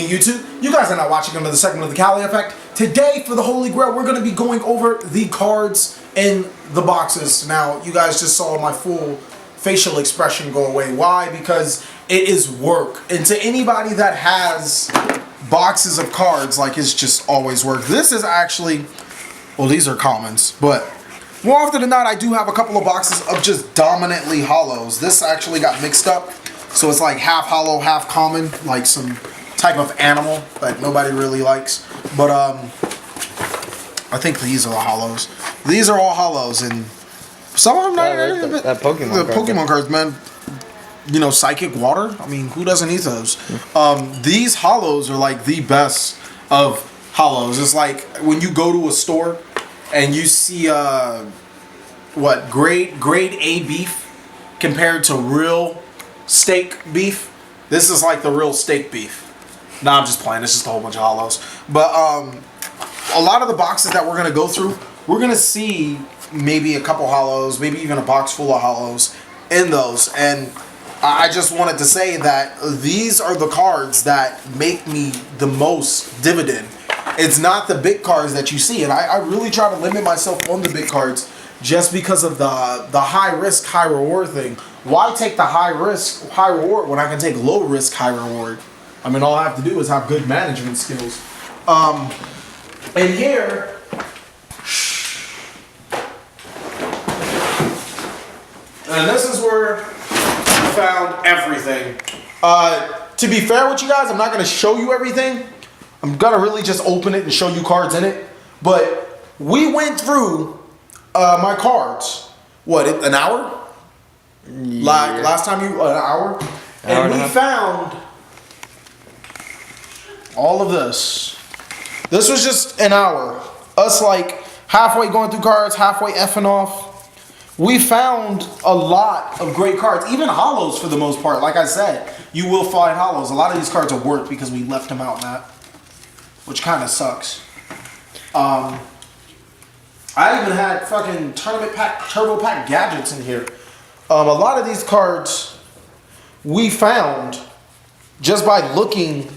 evening, YouTube. You guys are now watching another segment of the Cali Effect. Today, for the Holy Grail, we're going to be going over the cards in the boxes. Now, you guys just saw my full facial expression go away. Why? Because it is work. And to anybody that has boxes of cards, like, it's just always work. This is actually, well, these are commons, but more often than not, I do have a couple of boxes of just dominantly hollows. This actually got mixed up. So it's like half hollow, half common, like some type of animal that nobody really likes. But I think these are the hollows. These are all hollows, and some of them not. That Pokemon the Pokemon cards, man. You know, Psychic Water. I mean, who doesn't need those? These hollows are like the best of hollows. It's like when you go to a store and you see what grade A beef compared to real steak beef. This is like the real steak beef. Nah, I'm just playing. It's just a whole bunch of hollows. But a lot of the boxes that we're gonna go through, we're gonna see maybe a couple hollows, maybe even a box full of hollows in those. And I just wanted to say that these are the cards that make me the most dividend. It's not the big cards that you see, and I really try to limit myself on the big cards just because of the high risk, high reward thing. Why take the high risk, high reward when I can take low risk, high reward? I mean, all I have to do is have good management skills. And here, and this is where I found everything. To be fair with you guys, I'm not going to show you everything. I'm going to really just open it and show you cards in it. But we went through my cards, what, an hour? Yeah. Like last time an hour? And we found all of this. This was just an hour. Us like halfway going through cards, halfway effing off. We found a lot of great cards, even hollows for the most part. Like I said, you will find hollows. A lot of these cards are worth because we left them out, Matt, which kind of sucks. I even had fucking tournament pack, turbo pack gadgets in here. A lot of these cards we found just by looking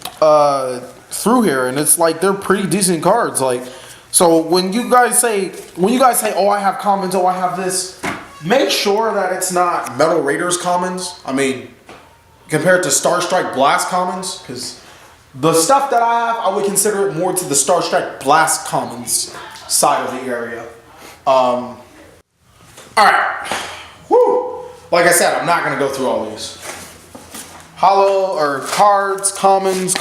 through here, and it's like they're pretty decent cards. Like, so when you guys say, oh, I have commons, oh, I have this, make sure that it's not Metal Raiders commons. I mean, compared to Star Strike Blast commons, because the stuff that I have, I would consider it more to the Star Strike Blast commons side of the area. All right. Whew. Like I said, I'm not going to go through all these. Hollow, or cards, commons,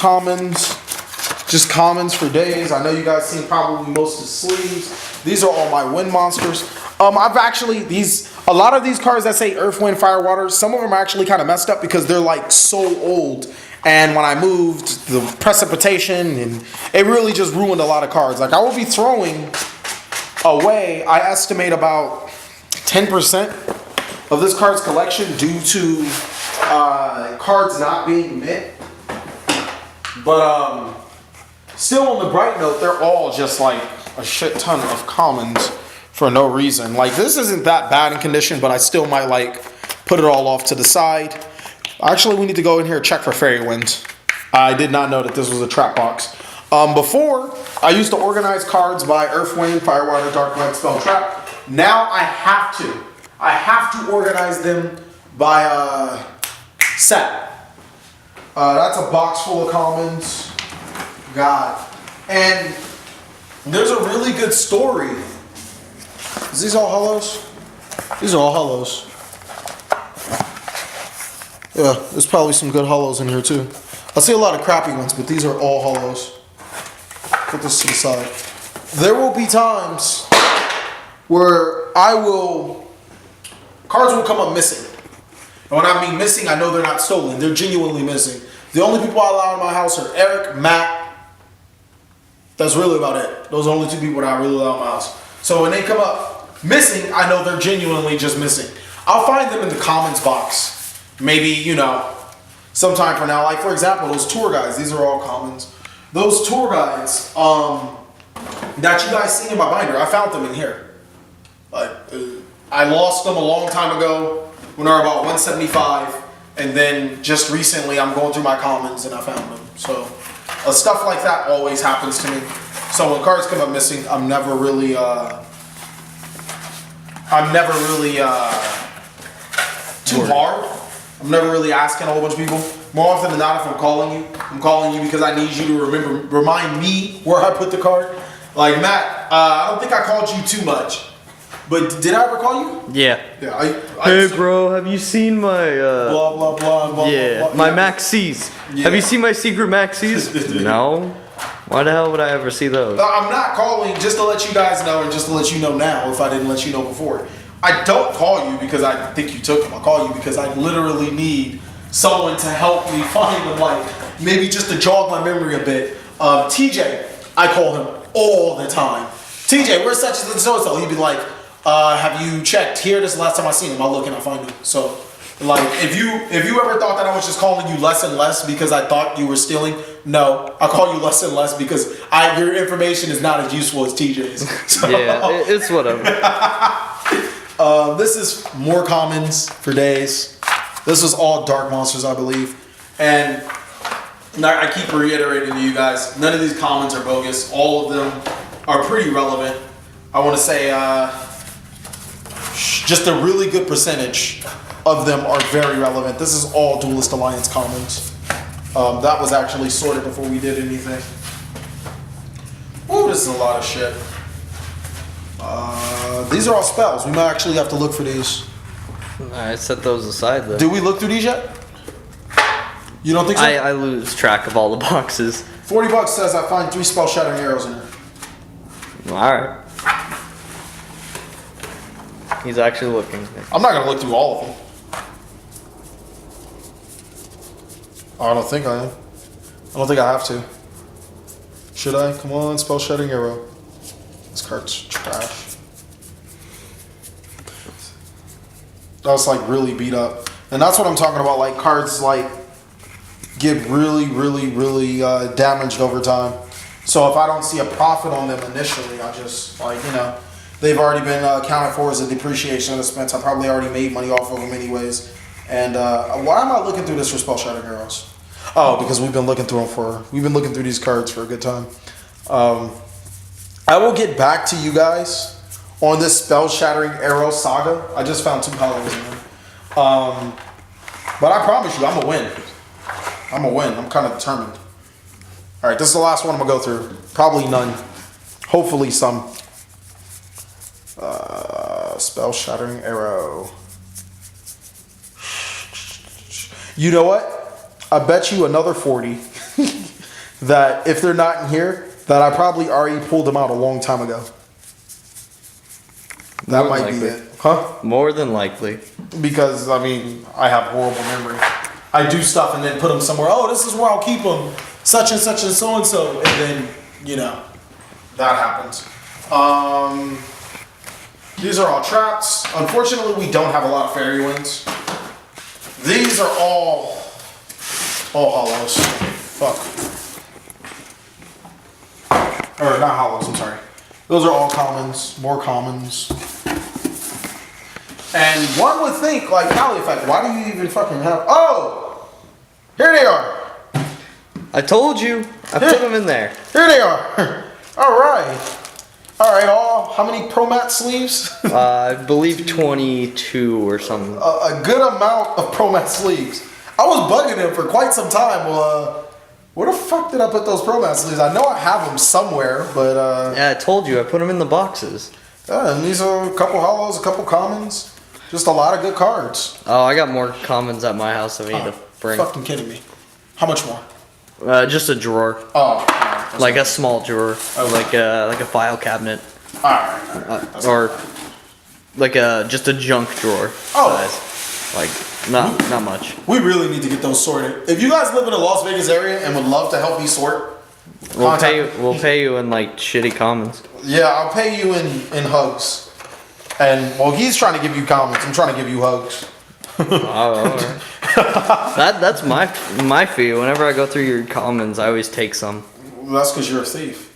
just commons for days. I know you guys seen probably most of the sleeves. These are all my wind monsters. I've actually, a lot of these cards that say Earth, Wind, Fire, Water, some of them are actually kind of messed up because they're like so old. And when I moved, the precipitation, and it really just ruined a lot of cards. Like, I will be throwing away, I estimate about 10% of this card's collection due to cards not being mint. But still, on the bright note, they're all just like a shit ton of commons for no reason. Like, this isn't that bad in condition, but I still might like put it all off to the side. Actually, we need to go in here and check for fairy winds. I did not know that this was a trap box. Before, I used to organize cards by Earth, Wind, Fire, Water, Dark, Light, Spell, Trap. Now I have to. I have to organize them by set. That's a box full of commons. God. And there's a really good story. Is these all hollows? These are all hollows. Yeah, there's probably some good hollows in here too. I see a lot of crappy ones, but these are all hollows. Put this to the side. There will be times where cards will come up missing. And when I mean missing, I know they're not stolen. They're genuinely missing. The only people I allow in my house are Eric, Matt. That's really about it. Those are the only two people that I really allow in my house. So when they come up missing, I know they're genuinely just missing. I'll find them in the commons box. Maybe, you know, sometime from now. Like, for example, those tour guides. These are all commons. Those tour guides that you guys see in my binder, I found them in here. I lost them a long time ago when they were about 175. And then just recently, I'm going through my commons and I found them. So Stuff like that always happens to me. So when cards come up missing, I'm never really too hard. I'm never really asking a whole bunch of people. More often than not, if I'm calling you because I need you to remind me where I put the card. Like Matt, I don't think I called you too much, but did I ever call you? Yeah. Yeah. Hey, bro, have you seen my blah blah blah blah. yeah, blah, blah. my Yeah. Maxis? Yeah. Have you seen my secret Maxis? No. Why the hell would I ever see those? I'm not calling just to let you guys know and just to let you know now if I didn't let you know before. I don't call you because I think you took them. I call you because I literally need someone to help me find them, like maybe just to jog my memory a bit. TJ, I call him all the time. TJ, where's such and so? He'd be like, have you checked here? This is the last time I seen him. I'll look and I'll find him. So, like, if you ever thought that I was just calling you less and less because I thought you were stealing, no, I call you less and less because your information is not as useful as TJ's. So, Yeah, it's whatever. this is more commons for days. This was all Dark Monsters, I believe. And I keep reiterating to you guys, none of these commons are bogus. All of them are pretty relevant. I want to say just a really good percentage of them are very relevant. This is all Duelist Alliance commons. That was actually sorted before we did anything. Oh, this is a lot of shit. These are all spells. We might actually have to look for these. I set those aside though. Did we look through these yet? You don't think so? I lose track of all the boxes. $40 says I find 3 spell shattering arrows in here. Alright. He's actually looking. I'm not gonna look through all of them. I don't think I am. I don't think I have to. Should I? Come on, spell shattering arrow. This card's trash. That was like really beat up. And that's what I'm talking about, like cards like get really damaged over time. So if I don't see a profit on them initially, I just like, they've already been accounted for as a depreciation of expense. I probably already made money off of them anyways. And why am I looking through this for spell shattering arrows? Oh, because we've been looking through these cards for a good time. I will get back to you guys on this spell shattering arrow saga. I just found 2 hollows in there. But I promise you, I'm gonna win. I'm kind of determined. All right, this is the last one I'm gonna go through. Probably none. Hopefully some. Spell shattering arrow. You know what? I bet you another 40 that if they're not in here, that I probably already pulled them out a long time ago. That might be it. Huh? More than likely. Because, I mean, I have horrible memory. I do stuff and then put them somewhere. Oh, this is where I'll keep them. Such and such and so and so. And then, that happens. These are all traps. Unfortunately, we don't have a lot of fairy winds. These are all hollows. Fuck. Or not hollows, I'm sorry. Those are all commons, more commons. And one would think, like, TheCaliEffect, why do you even fucking have... Oh! Here they are! I told you. I put them in there. Here they are! Alright. Alright, how many Pro Mat sleeves? I believe 22 or something. A good amount of Pro Mat sleeves. I was bugging him for quite some time. Well, where the fuck did I put those Pro Mat sleeves? I know I have them somewhere, but... Yeah, I told you. I put them in the boxes. Yeah, and these are a couple hollows, a couple commons. Just a lot of good cards. Oh, I got more commons at my house that we need to bring. Fucking kidding me. How much more? Just a drawer. Oh. Like a small drawer. Okay. Like a file cabinet. Alright. Or like just a junk drawer size. Like not much. We really need to get those sorted. If you guys live in the Las Vegas area and would love to help me sort, we'll pay you in like shitty commons. Yeah, I'll pay you in hugs. And well, he's trying to give you comments. I'm trying to give you hugs. Oh, alright. That's my fee. Whenever I go through your comments, I always take some. Well, that's because you're a thief.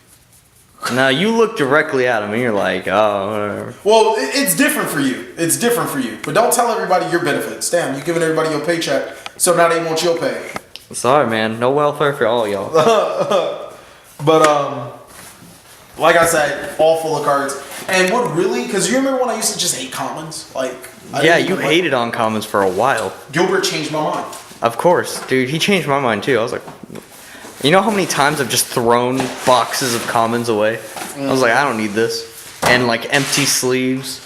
Now you look directly at him and you're like, oh, whatever. Well, it's different for you. It's different for you. But don't tell everybody your benefits. Damn, you're giving everybody your paycheck, so now they want your pay. Sorry, man. No welfare for all y'all. But like I said, all full of cards. And what really? Because you remember when I used to just hate commons? Like, Yeah, you hated on commons for a while. Gilbert changed my mind. Of course, dude. He changed my mind too. I was like, you know how many times I've just thrown boxes of commons away? I was like, I don't need this. And like empty sleeves.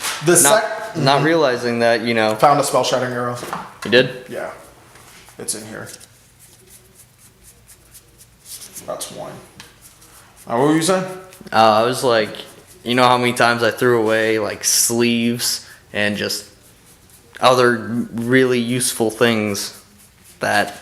Not realizing that, you know. Found a spell shattering arrow. You did? Yeah. It's in here. That's one. What were you saying? I was like, you know how many times I threw away like sleeves and just other really useful things that,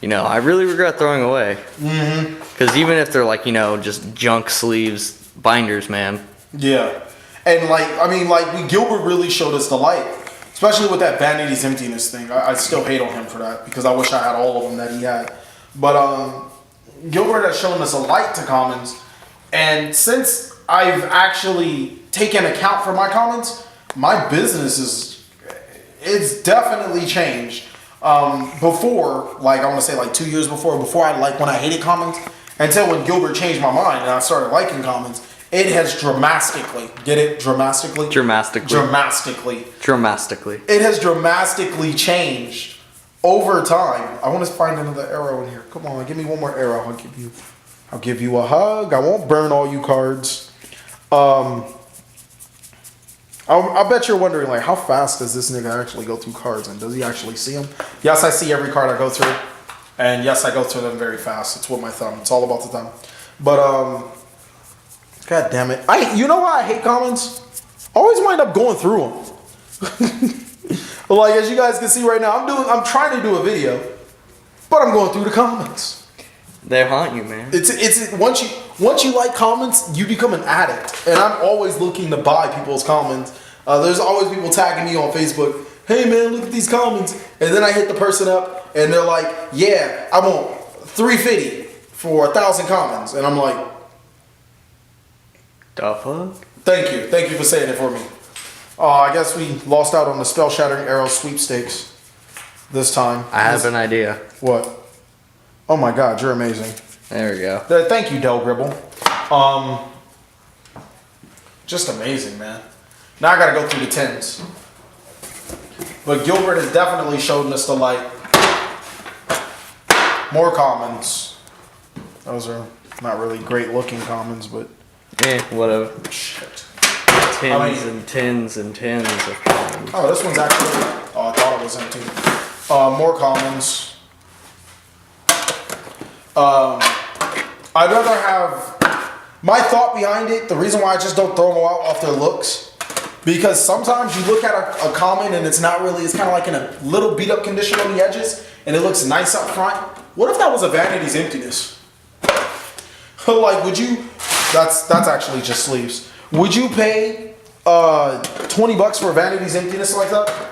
you know, I really regret throwing away. Because even if they're like, you know, just junk sleeves, binders, man. Yeah. And like, I mean, like, Gilbert really showed us the light. Especially with that Vanity's Emptiness thing. I still hate on him for that because I wish I had all of them that he had. But Gilbert has shown us a light to commons. And since I've actually taken account for my commons, my business it's definitely changed. Before, like I want to say like 2 years before when I hated commons, until when Gilbert changed my mind and I started liking commons, it has dramatically, get it? Dramatically? Dramatically. It has dramatically changed over time. I want to find another arrow in here. Come on, give me one more arrow. I'll give you a hug. I won't burn all you cards. I bet you're wondering, like, how fast does this nigga actually go through cards, and does he actually see them? Yes, I see every card I go through, and yes, I go through them very fast. It's with my thumb. It's all about the thumb. But god damn it, you know why I hate commons? I always wind up going through them. Like as you guys can see right now, I'm trying to do a video, but I'm going through the commons. They haunt you, man. It's once you like comments, you become an addict. And I'm always looking to buy people's comments. There's always people tagging me on Facebook. Hey man, look at these comments. And then I hit the person up, and they're like, "Yeah, I want $350 for 1,000 comments." And I'm like, "The fuck?" Thank you for saying it for me. I guess we lost out on the spell shattering arrow sweepstakes this time. I have an idea. What? Oh my god, you're amazing. There we go. Thank you, Del Gribble. Just amazing, man. Now I gotta go through the 10s. But Gilbert has definitely shown us the light. More commons. Those are not really great looking commons, but... whatever. Shit. Tins and tins and tins of commons. Oh, this one's actually... Oh, I thought it was empty. More commons. I'd rather have my thought behind it. The reason why I just don't throw them out off their looks, because sometimes you look at a common and it's not really. It's kind of like in a little beat up condition on the edges, and it looks nice up front. What if that was a Vanity's Emptiness? Like, would you? That's actually just sleeves. Would you pay $20 for a Vanity's Emptiness like that?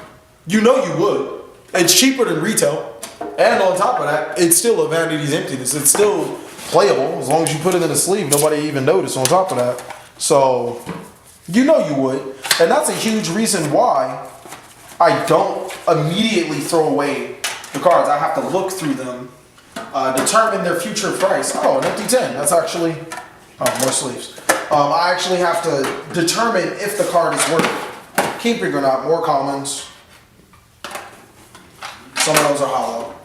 You know you would. It's cheaper than retail. And on top of that, it's still a Vanity's Emptiness. It's still playable. As long as you put it in a sleeve, nobody even noticed on top of that. So, you know you would. And that's a huge reason why I don't immediately throw away the cards. I have to look through them, determine their future price. Oh, an empty 10. That's actually... Oh, more sleeves. I actually have to determine if the card is worth keeping or not. More commons. Some of those are hollow.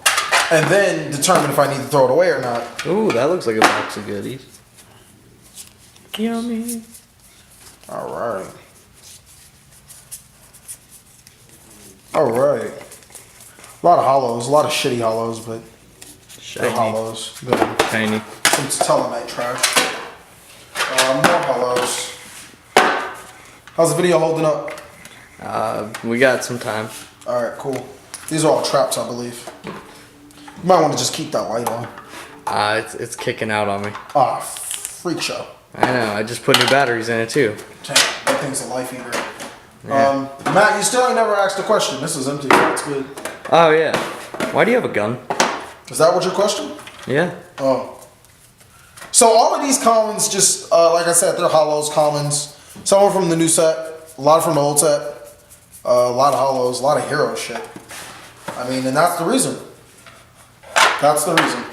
And then determine if I need to throw it away or not. Ooh, that looks like a box of goodies. Yummy. Alright. Alright. A lot of hollows. A lot of shitty hollows, but Shiny. they're hollows. Good. Tiny. It's Telemite trash. More hollows. How's the video holding up? We got some time. Alright, cool. These are all traps, I believe. You might want to just keep that light on. It's kicking out on me. Ah, freak show. I know. I just put new batteries in it too. Dang, that thing's a life eater. Yeah. Matt, you still ain't never asked a question. This is empty. It's good. Oh yeah. Why do you have a gun? Is that what your question? Yeah. Oh. So all of these commons, just like I said, they're hollows, commons. Some are from the new set. A lot from the old set. A lot of hollows. A lot of hero shit. I mean, and that's the reason. That's the reason.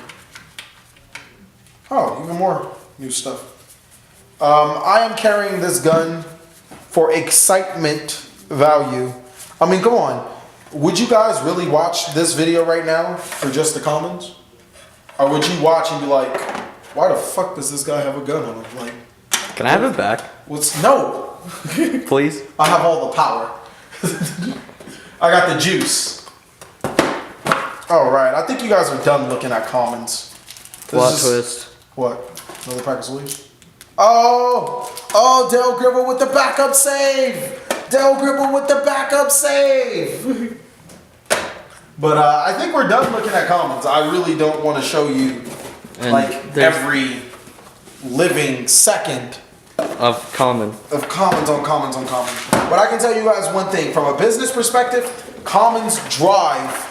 Oh, even more new stuff. I am carrying this gun for excitement value. I mean, come on. Would you guys really watch this video right now for just the commons? Or would you watch and be like, why the fuck does this guy have a gun on him? Like, Can I have it back, no. please? I have all the power. I got the juice. Alright, I think you guys are done looking at commons. Plot twist. What? Another pack of sleeves? Oh, Del Gribble with the backup save! Del Gribble with the backup save! But I think we're done looking at commons. I really don't want to show you And like every living second of common. of commons on commons on commons. But I can tell you guys one thing. From a business perspective, commons drive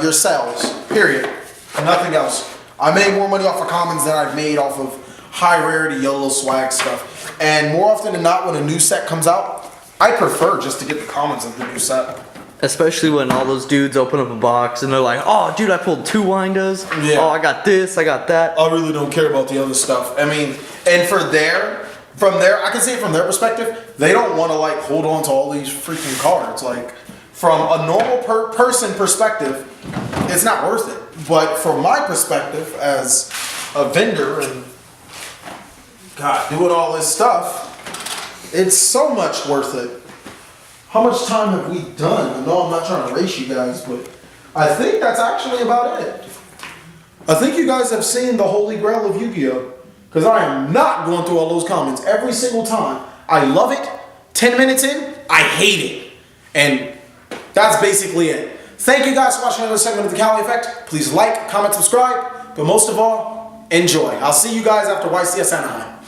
your sales. Period. Nothing else. I made more money off of commons than I've made off of high rarity YOLO swag stuff. And more often than not, when a new set comes out, I prefer just to get the commons of the new set. Especially when all those dudes open up a box and they're like, oh, dude, I pulled 2 windows. Yeah. Oh, I got this, I got that. I really don't care about the other stuff. I mean, and from there, I can see it from their perspective. They don't want to like hold on to all these freaking cards. Like, from a normal person perspective, it's not worth it. But from my perspective as a vendor and God, doing all this stuff, it's so much worth it. How much time have we done? I know I'm not trying to race you guys, but I think that's actually about it. I think you guys have seen the Holy Grail of Yu-Gi-Oh! Because I am not going through all those comments every single time. I love it. 10 minutes in, I hate it. And that's basically it. Thank you guys for watching another segment of The Cali Effect. Please like, comment, subscribe. But most of all, enjoy. I'll see you guys after YCS Anaheim.